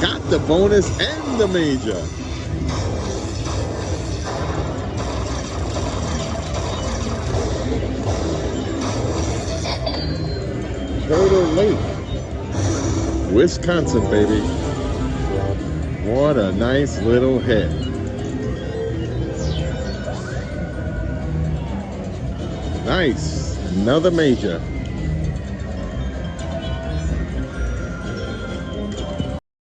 Got the bonus and the major. Turtle Lake, Wisconsin, baby. What a nice little hit. Nice, another major.